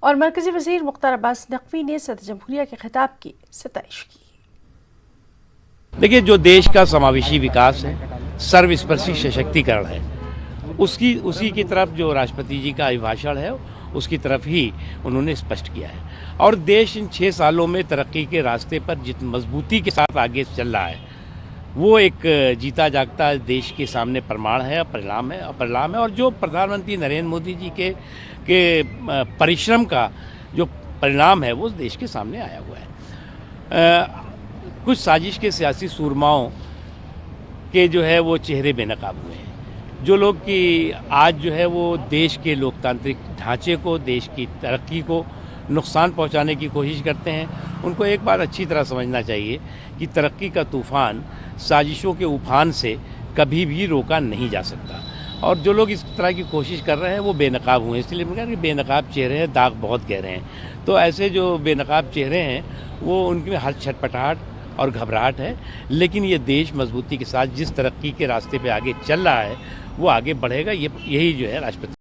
और मरकजी वज़ीर मुख्तार अब्बास नकवी ने सदर जमहूरिया के खिताब की सताइश की। देखिए, जो देश का समावेशी विकास है, सर्वस्पर्शी सशक्तिकरण है, उसी की तरफ जो राष्ट्रपति जी का अभिभाषण है उसकी तरफ ही उन्होंने स्पष्ट किया है। और देश इन 6 सालों में तरक्की के रास्ते पर जितनी मजबूती के साथ आगे चल रहा है, वो एक जीता जागता देश के सामने प्रमाण है, परिणाम है। और जो प्रधानमंत्री नरेंद्र मोदी जी के परिश्रम का जो परिणाम है वो देश के सामने आया हुआ है। कुछ साजिश के सियासी सूरमाओं के जो है वो चेहरे बेनकाब हुए हैं, जो लोग कि आज जो है वो देश के लोकतांत्रिक ढांचे को, देश की तरक्की को नुकसान पहुंचाने की कोशिश करते हैं। उनको एक बात अच्छी तरह समझना चाहिए कि तरक्की का तूफान साजिशों के उफान से कभी भी रोका नहीं जा सकता। और जो लोग इस तरह की कोशिश कर रहे हैं वो बेनकाब हुए हैं। इसलिए मैंने कहा कि बेनकाब चेहरे हैं, दाग बहुत गहरे हैं। तो ऐसे जो बेनकाब चेहरे हैं वो उनमें हर छटपटाहट और घबराहट है, लेकिन ये देश मजबूती के साथ जिस तरक्की के रास्ते पे आगे चल रहा है वो आगे बढ़ेगा। यही जो है राष्ट्रपति